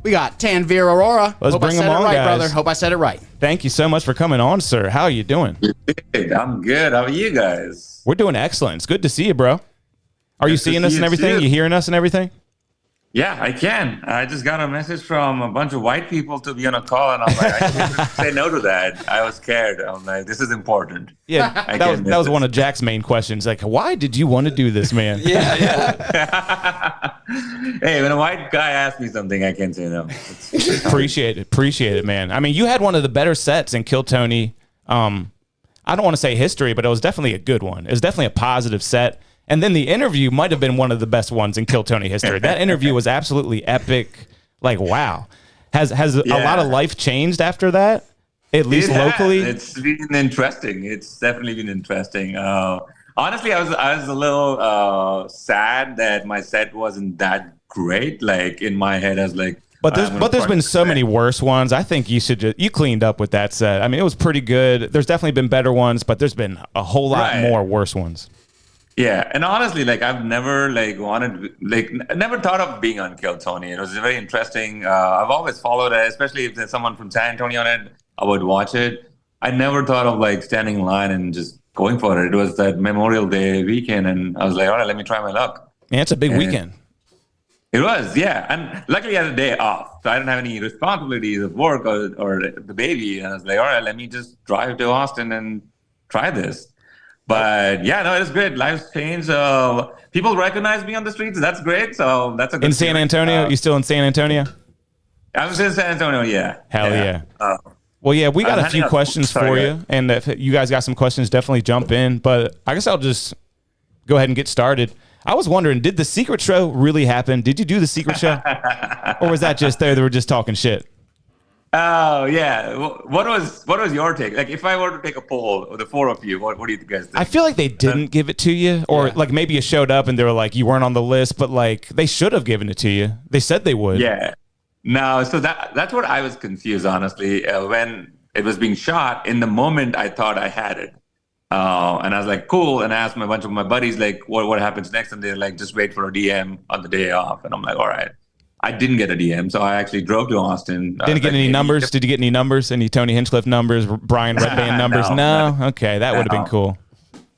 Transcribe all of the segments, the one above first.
We got Tanveer Arora. Let's Hope bring I said him it on, right, guys. brother. Hope I said it right. Thank you so much for coming on, sir. How are you doing? Good. I'm good. How are you guys? We're doing excellent. It's good to see you, bro. Are you Good to seeing see us and you everything? too. You hearing us and everything? Yeah, I can. I just got a message from a bunch of white people to be on a call, and I'm like, I couldn't say no to that. I was scared. I'm like, this is important. Yeah, that was one of Jack's main questions. Like, why did you want to do this, man? Yeah. Hey, when a white guy asks me something, I can't say no. Appreciate it, man. I mean, you had one of the better sets in Kill Tony. I don't want to say history, but it was definitely a good one. It was definitely a positive set. And then the interview might have been one of the best ones in Kill Tony history. That interview was absolutely epic. Like, wow. Has a lot of life changed after that? At least locally? It's been interesting. It's definitely been interesting. Honestly, I was a little sad that my set wasn't that great. Like, in my head, I was like, But there's been so many worse ones. I think you cleaned up with that set. I mean, it was pretty good. There's definitely been better ones, but there's been a whole lot more worse ones. Yeah, and honestly, like I've never never thought of being on Kill Tony. It was very interesting. I've always followed it, especially if there's someone from San Antonio on it, I would watch it. I never thought of like standing in line and just going for it. It was that Memorial Day weekend, and I was like, all right, let me try my luck. Yeah, it's a big weekend. It was, yeah. And luckily I had a day off, so I didn't have any responsibilities of work or the baby. And I was like, all right, let me just drive to Austin and try this. But yeah, no, it's great. Life's changed. People recognize me on the streets. That's great. So that's a good In San Antonio? You still in San Antonio? I'm still in San Antonio, yeah. Hell yeah. Well, yeah, we got a few questions for you. And if you guys got some questions, definitely jump in. But I guess I'll just go ahead and get started. I was wondering, did the secret show really happen? Did you do the secret show? Or was that just they were just talking shit? Oh yeah. What was your take? Like, if I were to take a poll of the four of you, what do you guys think? I feel like they didn't give it to you, or like maybe you showed up and they were like you weren't on the list, but like they should have given it to you. They said they would. Yeah. No. So that's what I was confused, honestly. When it was being shot, in the moment I thought I had it, and I was like, cool. And I asked a bunch of my buddies like, what happens next? And they're like, just wait for a DM on the day off. And I'm like, all right. I didn't get a DM, so I actually drove to Austin. Didn't get any numbers? Did you get any numbers? Any Tony Hinchcliffe numbers? Brian Redband numbers? No? Okay, that would have been cool.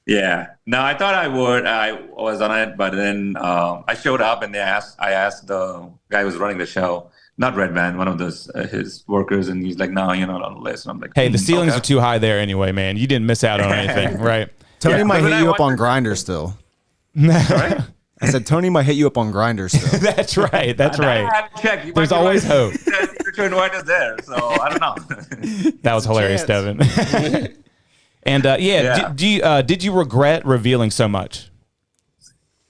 Yeah. No, I thought I would. I was on it, but then I showed up and I asked the guy who was running the show, not Redband, one of his workers, and he's like, no, you're not on the list. And I'm like, hey, the ceilings are too high there anyway, man. You didn't miss out on anything, right? Tony might hit you up on Grindr still. Sorry? I said Tony might hit you up on Grindr still. That's right. That's right. I have to check. There's always hope. Secret White is there, so I don't know. That was hilarious, Devin. And did you regret revealing so much?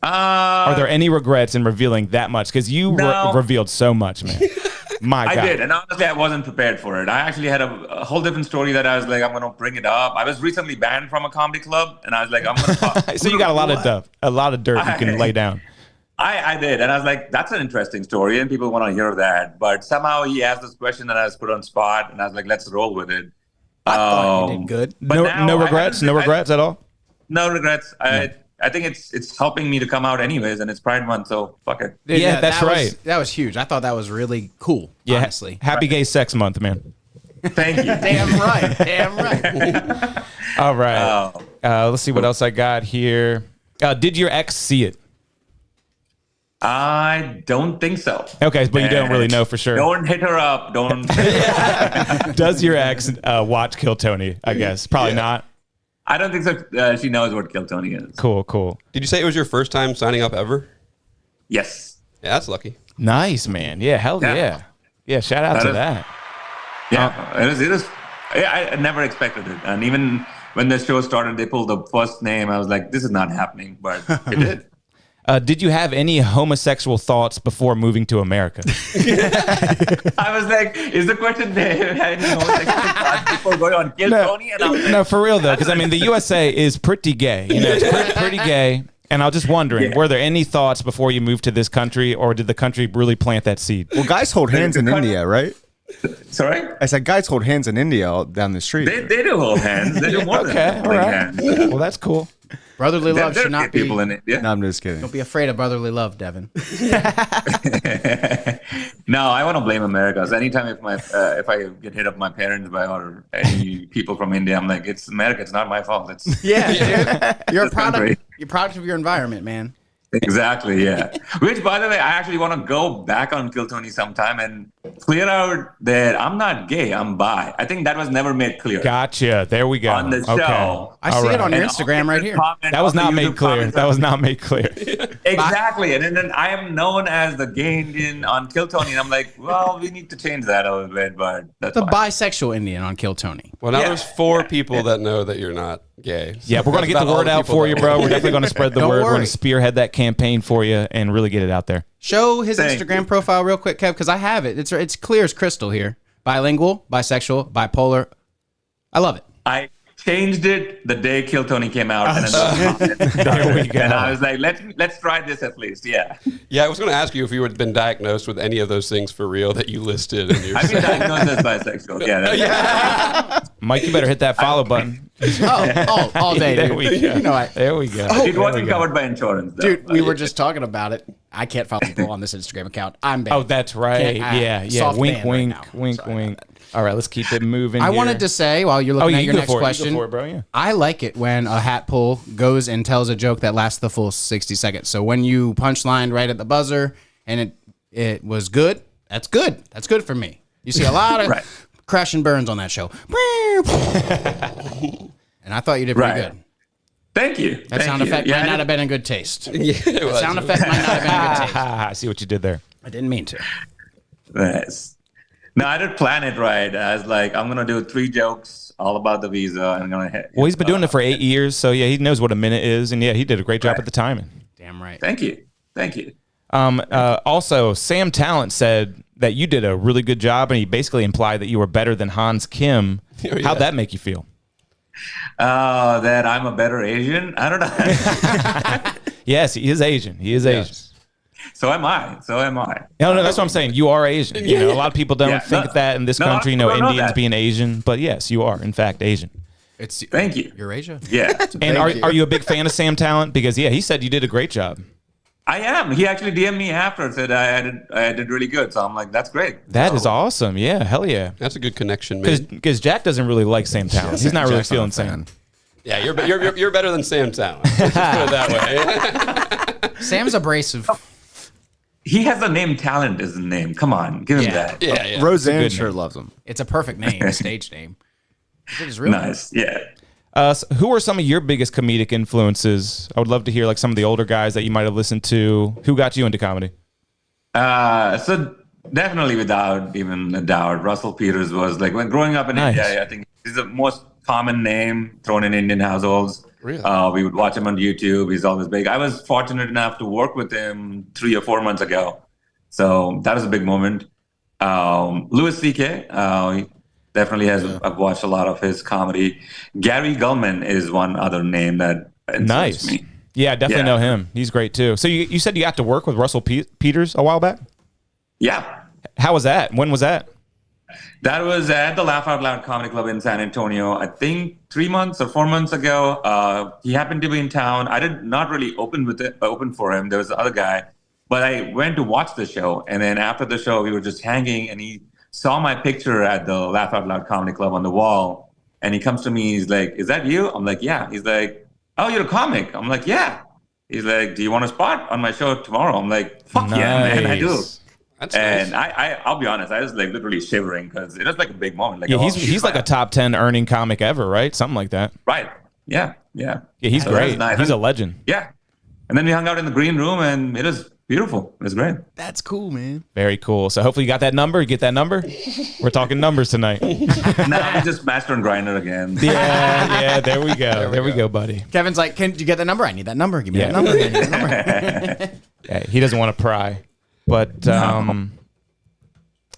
Are there any regrets in revealing that much? Because you revealed so much, man. My God. I did, and honestly, I wasn't prepared for it. I actually had a whole different story that I was like, I'm going to bring it up. I was recently banned from a comedy club, and I was like, I'm going to. So you got a lot of dirt you can lay down. I did, and I was like, that's an interesting story, and people want to hear that. But somehow he asked this question, and I was put on spot, and I was like, let's roll with it. I thought you did good. But no regrets at all. No regrets. I think it's helping me to come out anyways, and it's Pride Month, so fuck it. Yeah, that's right. That was huge. I thought that was really cool, honestly. Happy Gay Sex Month, man. Thank you. Damn right. Damn right. All right. Let's see what else I got here. Did your ex see it? I don't think so. Okay, but you don't really know for sure. Don't hit her up. Don't. Does your ex watch Kill Tony? I guess probably not. I don't think so. She knows what Kill Tony is. Cool. Did you say it was your first time signing up ever? Yes. Yeah, that's lucky. Nice, man. Yeah, hell yeah. Yeah, shout out to that. Yeah, it is. I never expected it. And even when the show started, they pulled the first name. I was like, this is not happening, but it did. Did you have any homosexual thoughts before moving to America? I was like, is the question there any homosexual thoughts before going on Kill Tony? And I'm like, no, for real though, because I mean, the USA is pretty gay. You know, it's pretty gay. And I was just wondering, were there any thoughts before you moved to this country, or did the country really plant that seed? Well, guys hold hands in India, right? Sorry? I said guys hold hands in India down the street. They do hold hands. They do more than all right. hands. Well, that's cool. Brotherly love There should are not be. people in it. Yeah. No, I'm just kidding. Don't be afraid of brotherly love, Devin. No, I want to blame America. So anytime if I get hit up my parents by or any people from India, I'm like, it's America. It's not my fault. It's Yeah, dude. You're a This country. product. You're a product of your environment, man. exactly, yeah. Which, by the way, I actually want to go back on Kill Tony sometime and clear out that I'm not gay. I'm bi. I think that was never made clear Gotcha. There we go. on the show. Okay. I see it on your And Instagram right here. That was not made clear. That was not made clear. Exactly. And then I am known as the gay Indian on Kill Tony. And I'm like, well, we need to change that a little bit, but that's The fine. bisexual Indian on Kill Tony. Well, now Yeah. there's 4 people that know that you're not gay. Yeah, we're going to get the word out for you, bro. We're definitely going to spread the Don't word. We're going worry. to spearhead that campaign for you and really get it out there. Show his Thank Instagram you. profile real quick, Kev, because I have it. It's clear as crystal here. Bilingual, bisexual, bipolar. I love it. I changed it the day Kill Tony came out. And, There we go. and I was like, let's try this at least. Yeah. Yeah, I was going to ask you if you had been diagnosed with any of those things for real that you listed in your I've been diagnosed as bisexual. Yeah. That's Mike, you better hit that follow button. All day, There dude. we go. You know, There we go. It wasn't covered by insurance, though. dude, we were just talking about it. I can't follow people on this Instagram account. I'm banned. Oh, that's right. Can't- Yeah. soft Wink, ban right wink, now. wink, Sorry wink. All right, let's keep it moving. I here. wanted to say while you're Oh, looking yeah, at you your go next for it. question, You go for it, bro. Yeah. I like it when a hat pull goes and tells a joke that lasts the full 60 seconds. So when you punchline right at the buzzer and it was good, that's good. That's good for me. You see a lot of Right. crash and burns on that show. And I thought you did pretty Right. good. Thank you. That Thank sound you. effect Yeah, might I not did- have been in good taste. Yeah, it was. Sound effect might not have been in good taste. I see what you did there. I didn't mean to. Yes. No, I did plan it right. I was like, I'm gonna do 3 jokes all about the visa, and I'm gonna hit. Well, he's been doing it for 8 years, so yeah, he knows what a minute is, and yeah, he did a great job Right. at the timing. Damn right. Thank you. Thank you. Also, Sam Talent said that you did a really good job, and he basically implied that you were better than Hans Kim. Oh, yeah. How'd that make you feel? That I'm a better Asian. I don't know. Yes, he is Asian. He is Asian. So am I. So am I. No, that's what I'm saying. You are Asian. You know, a lot of people don't Yeah, think no, that in this no, country. I No don't know Indians that. being Asian, but yes, you are in fact Asian. It's Thank you. Eurasia. Yeah, And are you a big fan of Sam Talent? Because yeah, he said you did a great job. I am. He actually DM'd me after and said I did really good. So I'm like, that's great. That is awesome. Yeah, hell yeah. That's a good connection, man. Because Jack doesn't really like Sam Talent. He's not really Jack's not feeling a fan. Sam. Yeah, you're better than Sam Talent. Let's just put it that way. Sam's abrasive. He has the name Talent as the name. Come on, give him Yeah. that. Yeah, yeah. Roseanne good sure name. loves him. It's a perfect name, stage name. It is real. Nice. Yeah. So who are some of your biggest comedic influences? I would love to hear like some of the older guys that you might have listened to. Who got you into comedy? So definitely without even a doubt, Russell Peters was like when growing up in Nice. India, I think he's the most common name thrown in Indian households. Really? We would watch him on YouTube. He's always big. I was fortunate enough to work with him 3 or 4 months ago. So that was a big moment. Louis C.K. He definitely has. I've watched a lot of his comedy. Gary Gulman is one other name that influenced Nice. me. Yeah, definitely Yeah. know him. He's great too. So you said you got to work with Russell Peters a while back? Yeah. How was that? When was that? That was at the Laugh Out Loud Comedy Club in San Antonio, I think 3 months or 4 months ago. He happened to be in town. I did not really open for him. There was the other guy, but I went to watch the show. And then after the show, we were just hanging and he saw my picture at the Laugh Out Loud Comedy Club on the wall. And he comes to me, he's like, "Is that you?" I'm like, "Yeah." He's like, "Oh, you're a comic?" I'm like, "Yeah." He's like, "Do you want a spot on my show tomorrow?" I'm like, "Fuck yeah, man, I do." Nice. That's And nice. I'll be honest, I was like literally shivering because it was like a big moment. Like, Yeah, oh, he's like a top 10 earning comic ever, right? Something like that. right. Yeah, yeah. Yeah, he's So that was great. nice. He's a legend. Yeah. And then we hung out in the green room and it was beautiful. It was great. That's cool, man. Very cool. So hopefully you got that number. You get that number. We're talking numbers tonight. Now I'm just master and grinder again. Yeah, there we go. There we go, buddy. Kevin's like, "Can you get the number? I need that number. Give me that Yeah. number. I need that number." Yeah, he doesn't want to pry. But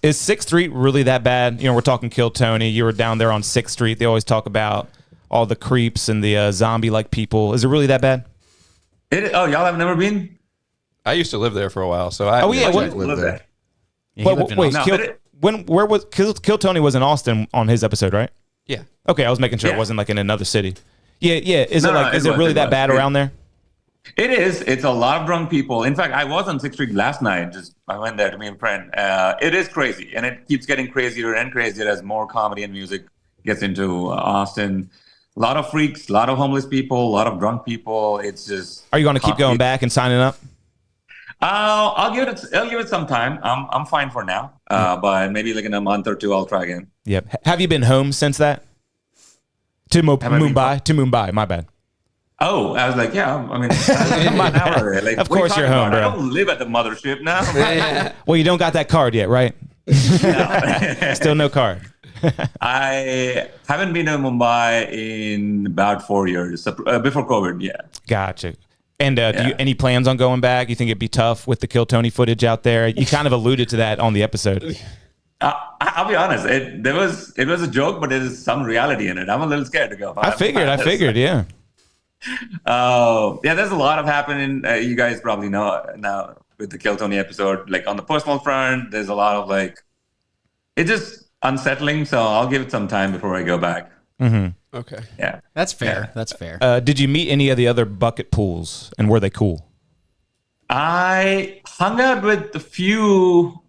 is 6th Street really that bad? You know, we're talking Kill Tony. You were down there on 6th Street. They always talk about all the creeps and the zombie-like people. Is it really that bad? Oh, y'all have never been? I used to live there for a while, so I. Oh, yeah, what- Love that. Yeah, he Wait, lived in wait, Austin. No, where was Kill Tony was in Austin on his episode, right? Yeah. Okay, I was making sure it Yeah. wasn't like in another city. Yeah. Is it really that bad around there? It is. It's a lot of drunk people. In fact, I was on 6th Street last night. I went there to meet a friend. It is crazy, and it keeps getting crazier and crazier as more comedy and music gets into Austin. A lot of freaks, a lot of homeless people, a lot of drunk people. It's just. Are you going to keep going back and signing up? I'll give it some time. I'm fine for now. But maybe like in a month or two, I'll try again. Yep. Have you been home since that? To Mumbai. My bad. Oh, I was like, yeah. I mean, an hour away. Like, of course you're home, bro. I don't live at the mothership now. Well, you don't got that card yet, right? No. Still no card. I haven't been to Mumbai in about 4 years before COVID. Yeah. Gotcha. And do you any plans on going back? You think it'd be tough with the Kill Tony footage out there? You kind of alluded to that on the episode. I'll be honest. It was a joke, but there is some reality in it. I'm a little scared to go. I figured, yeah. There's a lot of happening. You guys probably know now with the Kill Tony episode. Like on the personal front, there's a lot of it's just unsettling. So I'll give it some time before I go back. Mm-hmm. Okay. Yeah, that's fair. That's fair. Did you meet any of the other bucket pools, and were they cool? I hung out with a few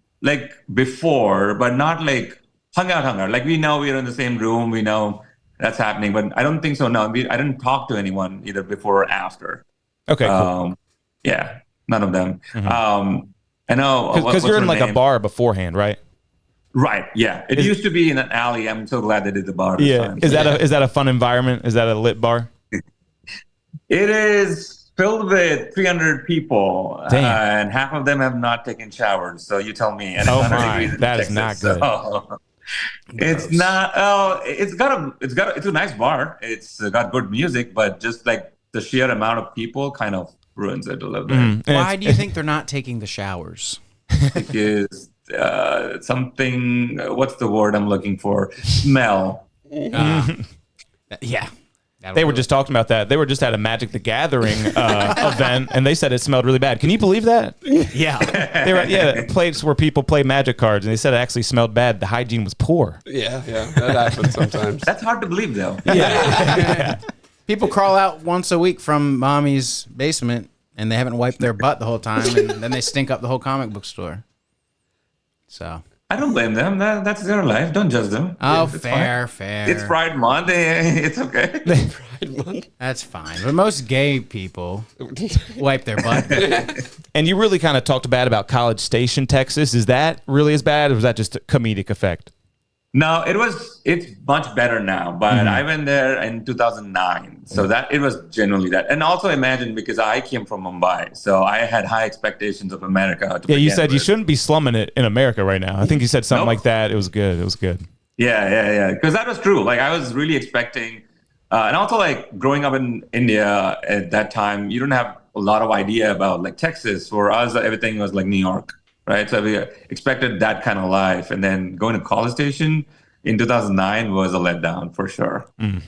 before, but not hung out. Like we know we're in the same room. We know that's happening, but I don't think so. No, I didn't talk to anyone either before or after. Okay, cool. Yeah, none of them. Mm-hmm. I know because you're in a bar beforehand, right? Right. Yeah, it used to be in an alley. I'm so glad they did the bar. This time. Is that a fun environment? Is that a lit bar? It is filled with 300 people, and half of them have not taken showers. So you tell me. And that is not good. So it's not. Oh, it's a nice bar. It's got good music, but just the sheer amount of people kind of ruins it a little bit. Mm. Why do you think they're not taking the showers? Because something. What's the word I'm looking for? Smell. Yeah. They were just talking about that. They were just at a Magic the Gathering event, and they said it smelled really bad. Can you believe that? Yeah. They were at place where people play Magic cards, and they said it actually smelled bad. The hygiene was poor. Yeah, that happens sometimes. That's hard to believe, though. Yeah. People crawl out once a week from mommy's basement, and they haven't wiped their butt the whole time, and then they stink up the whole comic book store. So I don't blame them. That's their life. Don't judge them. Oh, fair. Fair. It's Pride Month. It's okay. Pride Month. That's fine. But most gay people wipe their butt. And you really kind of talked bad about College Station, Texas. Is that really as bad, or was that just a comedic effect? No, it's much better now, but I went there in 2009. So that it was genuinely that. And also imagine, because I came from Mumbai, so I had high expectations of America. You said you shouldn't be slumming it in America right now. I think you said something like that. It was good. Yeah. Because that was true. I was really expecting, and also growing up in India at that time, you don't have a lot of idea about Texas. For us, everything was New York. Right, so we expected that kind of life, and then going to College Station in 2009 was a letdown for sure. Mm.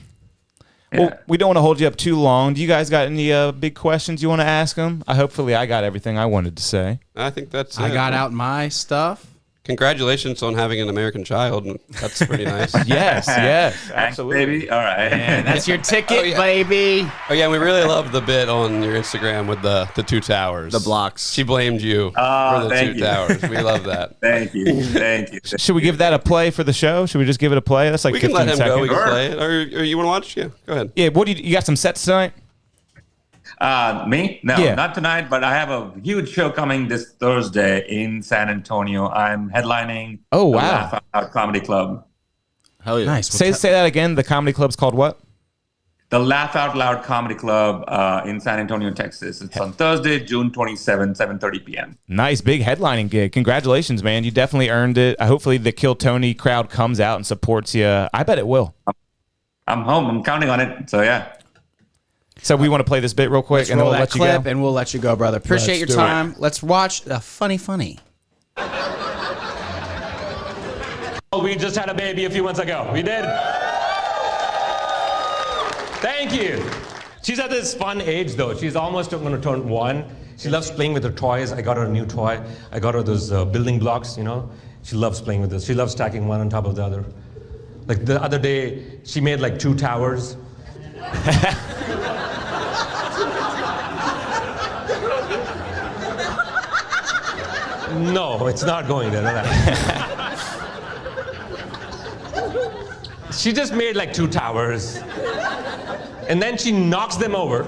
Yeah. Well, we don't want to hold you up too long. Do you guys got any big questions you want to ask them? Hopefully, I got everything I wanted to say. I think that's it. I got out my stuff. Congratulations on having an American child. That's pretty nice. Yes, absolutely. Baby. All right. Yeah, that's your ticket, baby. Oh, yeah, we really loved the bit on your Instagram with the two towers. The blocks. She blamed you for the two towers. We love that. Thank you. Should we give that a play for the show? Should we just give it a play? That's we 15 can let him seconds. go. We can play it. Or you want to watch? Yeah, go ahead. Yeah, what do you got some sets tonight? Me? No, not tonight, but I have a huge show coming this Thursday in San Antonio. I'm headlining the Laugh Out Loud Comedy Club. Hell yeah. Nice. Say that again. The comedy club's called what? The Laugh Out Loud Comedy Club in San Antonio, Texas. It's on Thursday, June 27, 7:30 p.m. Nice, big headlining gig. Congratulations, man. You definitely earned it. Hopefully the Kill Tony crowd comes out and supports you. I bet it will. I'm home. I'm counting on it. So, yeah. So we want to play this bit real quick, and then we'll let you go. And we'll let you go, brother. Appreciate your time. Let's watch the funny. We just had a baby a few months ago. We did. Thank you. She's at this fun age, though. She's almost going to turn 1. She loves playing with her toys. I got her a new toy. I got her those building blocks, She loves playing with this. She loves stacking one on top of the other. The other day, she made 2 towers. No, it's not going there. No. She just made like 2 towers. And then she knocks them over,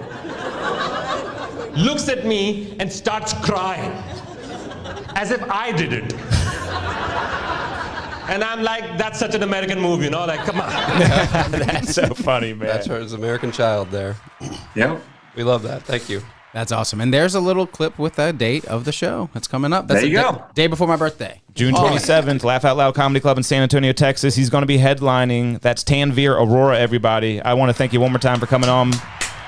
looks at me, and starts crying. As if I did it. And I'm like, that's such an American move, you know? Like, come on. That's so funny, man. That's her American child there. Yep. We love that. Thank you. That's awesome. And there's a little clip with a date of the show that's coming up. That's There you the go. Day before my birthday. June 27th, Laugh Out Loud Comedy Club in San Antonio, Texas. He's going to be headlining. That's Tanveer Arora, everybody. I want to thank you one more time for coming on.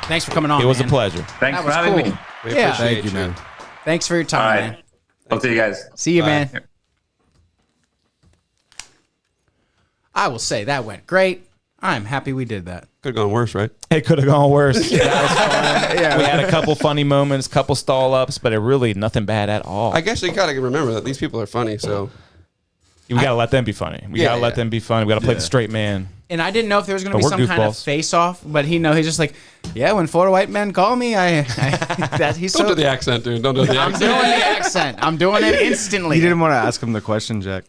Thanks for coming on. It was man. a pleasure. Thanks That for was having cool. me. We Yeah. appreciate Thank you, man. Thanks for your All time, right. man. I'll see you guys. See you, Bye. man. I will say that went great. I'm happy we did that. Could have gone worse, right? It could have gone worse. That was fun. Yeah, we had a couple funny moments, couple stall ups, but it really nothing bad at all. I guess you gotta remember that these people are funny. So We got to let them be funny. We got to let them be funny. We got to play the straight man. And I didn't know if there was going to But be we're some kind of goofballs. face-off, but he's just like, yeah, when 4 white men call me, he's don't so... do the accent, dude. Don't do the I'm accent. doing the accent. I'm doing it instantly. You didn't want to ask him the question, Jack.